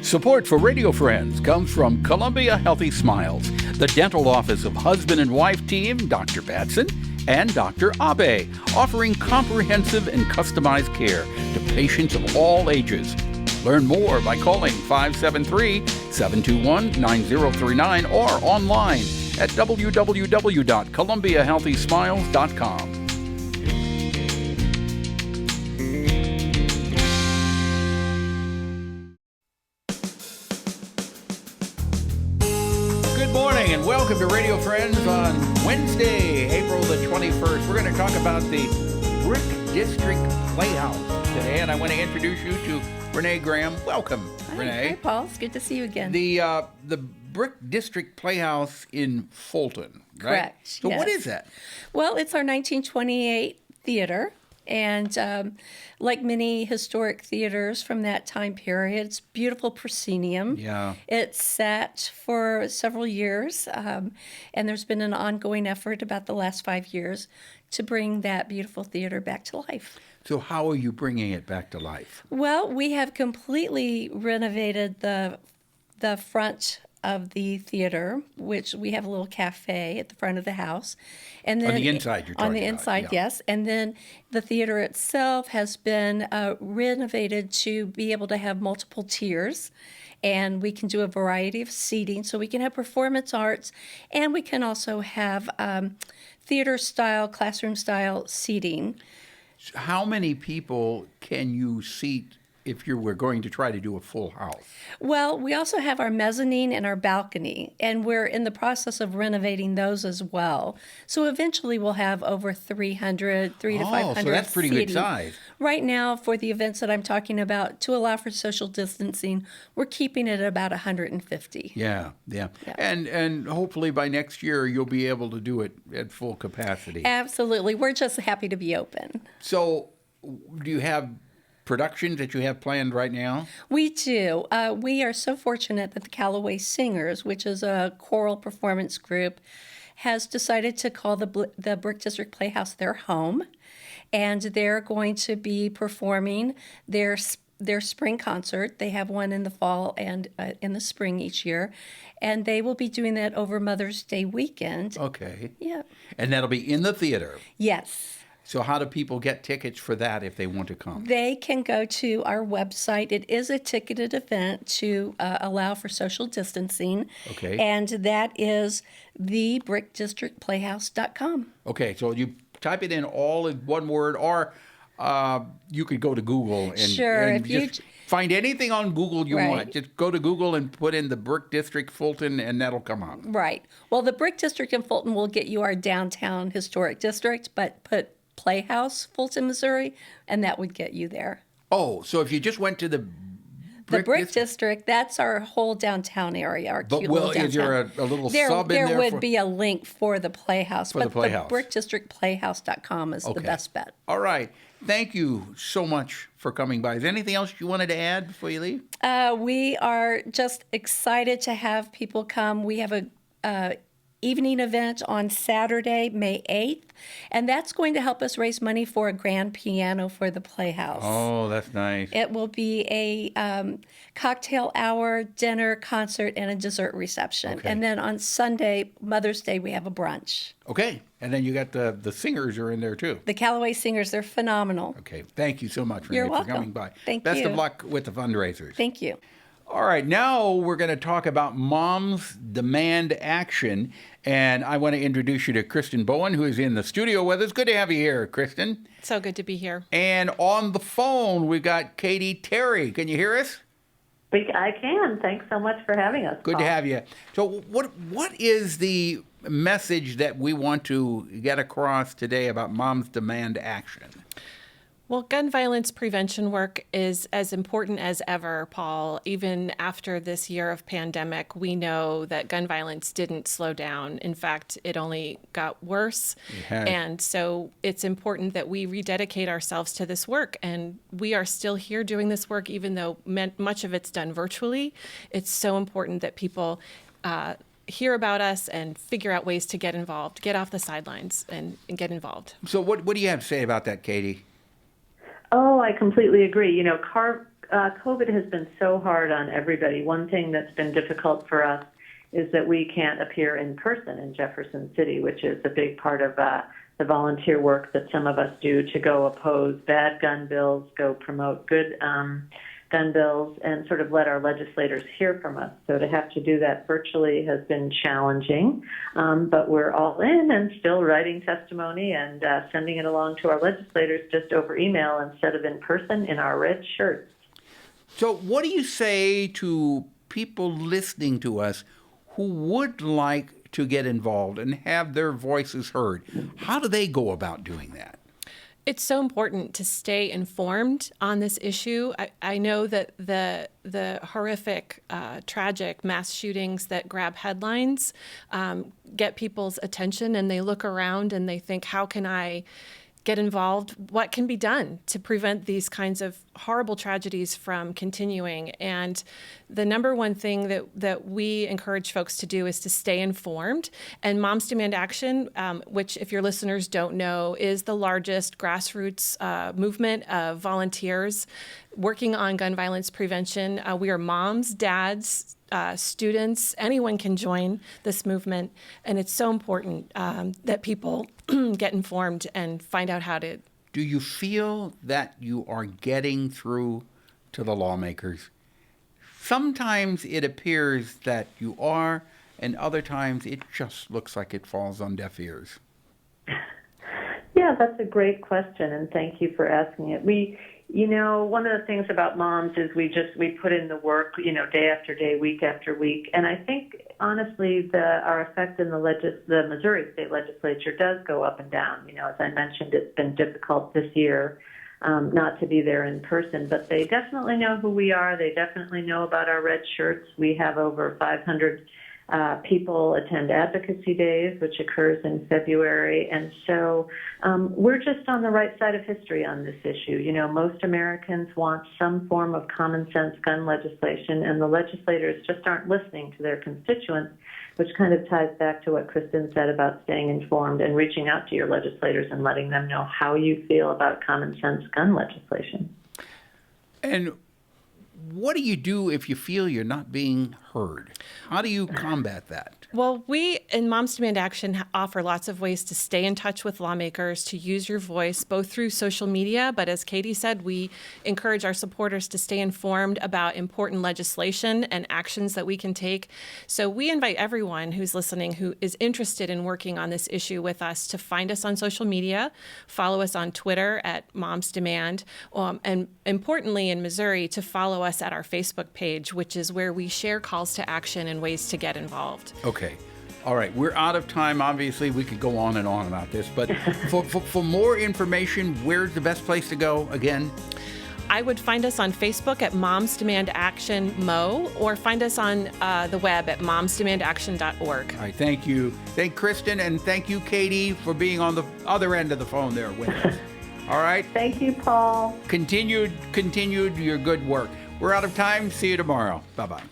Support for Radio Friends comes from Columbia Healthy Smiles, the dental office of husband and wife team Dr. Batson and Dr. Abe, offering comprehensive and customized care to patients of all ages. Learn more by calling 573-721-9039 or online at www.columbiahealthysmiles.com. Good morning and welcome to Radio Friends on Wednesday, April the 21st. We're going to talk about the Brick District Playhouse today, and I want to introduce you to RENEE GRAHAM. Welcome, RENEE. Hi, Paul. It's good to see you again. The Brick District Playhouse in Fulton, right? Correct. So yes. What is that? Well, it's our 1928 theater, and like many historic theaters from that time period, it's beautiful proscenium. Yeah. It's sat for several years, and there's been an ongoing effort about the last 5 years to bring that beautiful theater back to life. So how are you bringing it back to life? Well, we have completely renovated the front of the theater, which we have a little cafe at the front of the house. And then On the inside, you're talking on the about, inside, yeah. yes. And then the theater itself has been renovated to be able to have multiple tiers. And we can do a variety of seating. So we can have performance arts, and we can also have theater-style, classroom-style seating. How many people can you seat if you were going to try to do a full house? Well, we also have our mezzanine and our balcony, and we're in the process of renovating those as well. So eventually we'll have over 300 to 500 so that's pretty good seating. size. Right now, for the events that I'm talking about, to allow for social distancing, we're keeping it at about 150. Yeah. And hopefully by next year you'll be able to do it at full capacity. Absolutely. We're just happy to be open. So do you have productions that you have planned right now? We do. We are so fortunate that the Callaway Singers, which is a choral performance group, has decided to call the Brick District Playhouse their home, and they're going to be performing their spring concert. They have one in the fall and in the spring each year, and they will be doing that over Mother's Day weekend. Okay. Yeah. And that'll be in the theater. Yes. So how do people get tickets for that if they want to come? They can go to our website. It is a ticketed event to allow for social distancing. Okay. And that is thebrickdistrictplayhouse.com. Okay, so you type it in all in one word, or you could go to Google and, Sure, and if you just find anything on Google you Right. want. Just go to Google and put in the Brick District Fulton, and that'll come up. Right. Well, the Brick District in Fulton will get you our downtown historic district, but put Playhouse, Fulton, Missouri, and that would get you there. Oh, so if you just went to the Brick District, that's our whole downtown area, our But cute little downtown. is there a little there, sub in there there? would be a link for the Playhouse, For the but Playhouse. the brickdistrictplayhouse.com is the best bet. All right. Thank you so much for coming by. Is there anything else you wanted to add before you leave? We are just excited to have people come. We have a evening event on Saturday, May 8th, and that's going to help us raise money for a grand piano for the Playhouse. Oh, that's nice. It will be a cocktail hour, dinner, concert, and a dessert reception. Okay. And then on Sunday, Mother's Day, we have a brunch. Okay. And then you got the singers are in there too. The Callaway Singers, they're phenomenal. Okay. Thank you so much, You're Renee, for welcome. coming by. Thank Best you. of luck with the fundraisers. Thank you. All right, now we're going to talk about Moms Demand Action, and I want to introduce you to Kristin Bowen, who is in the studio with us. Good to have you here, Kristin. So good to be here. And on the phone, we got Catey Terry. Can you hear us? I can. Thanks so much for having us. Good Paul. to have you. So what is the message that we want to get across today about Moms Demand Action? Well, gun violence prevention work is as important as ever, Paul. Even after this year of pandemic, we know that gun violence didn't slow down. In fact, it only got worse. And so it's important that we rededicate ourselves to this work. And we are still here doing this work, even though much of it's done virtually. It's so important that people hear about us and figure out ways to get involved, get off the sidelines and get involved. So what do you have to say about that, Catey? Oh, I completely agree. You know, COVID has been so hard on everybody. One thing that's been difficult for us is that we can't appear in person in Jefferson City, which is a big part of the volunteer work that some of us do to go oppose bad gun bills, go promote good gun bills, and sort of let our legislators hear from us. So to have to do that virtually has been challenging, but we're all in and still writing testimony and sending it along to our legislators just over email instead of in person in our red shirts. So what do you say to people listening to us who would like to get involved and have their voices heard? How do they go about doing that? It's so important to stay informed on this issue. I know that the horrific, tragic mass shootings that grab headlines get people's attention, and they look around and they think, how can I get involved? What can be done to prevent these kinds of horrible tragedies from continuing? And the number one thing that we encourage folks to do is to stay informed. And Moms Demand Action, which if your listeners don't know, is the largest grassroots movement of volunteers working on gun violence prevention. We are moms, dads, students, anyone can join this movement. And it's so important that people get informed and find out how to. Do you feel that you are getting through to the lawmakers? Sometimes it appears that you are, and other times it just looks like it falls on deaf ears. Yeah, that's a great question, and thank you for asking it. One of the things about moms is we put in the work, day after day, week after week. And I think, honestly, our effect in the Missouri State Legislature does go up and down. As I mentioned, it's been difficult this year not to be there in person. But they definitely know who we are. They definitely know about our red shirts. We have over 500 people attend advocacy days, which occurs in February. And so we're just on the right side of history on this issue. Most Americans want some form of common sense gun legislation, and the legislators just aren't listening to their constituents, which kind of ties back to what Kristin said about staying informed and reaching out to your legislators and letting them know how you feel about common sense gun legislation. And what do you do if you feel you're not being heard? How do you combat that? Well, we in Moms Demand Action offer lots of ways to stay in touch with lawmakers, to use your voice, both through social media, but as Catey said, we encourage our supporters to stay informed about important legislation and actions that we can take. So we invite everyone who's listening who is interested in working on this issue with us to find us on social media, follow us on Twitter at Moms Demand, and importantly in Missouri, to follow us at our Facebook page, which is where we share calls to action and ways to get involved. Okay. All right. We're out of time. Obviously, we could go on and on about this, but for more information, where's the best place to go again? I would find us on Facebook at Moms Demand Action Mo, or find us on the web at momsdemandaction.org. All right. Thank you. Thank Kristin, and thank you, Catey, for being on the other end of the phone there with us. All right. Thank you, Paul. Continued your good work. We're out of time. See you tomorrow. Bye-bye.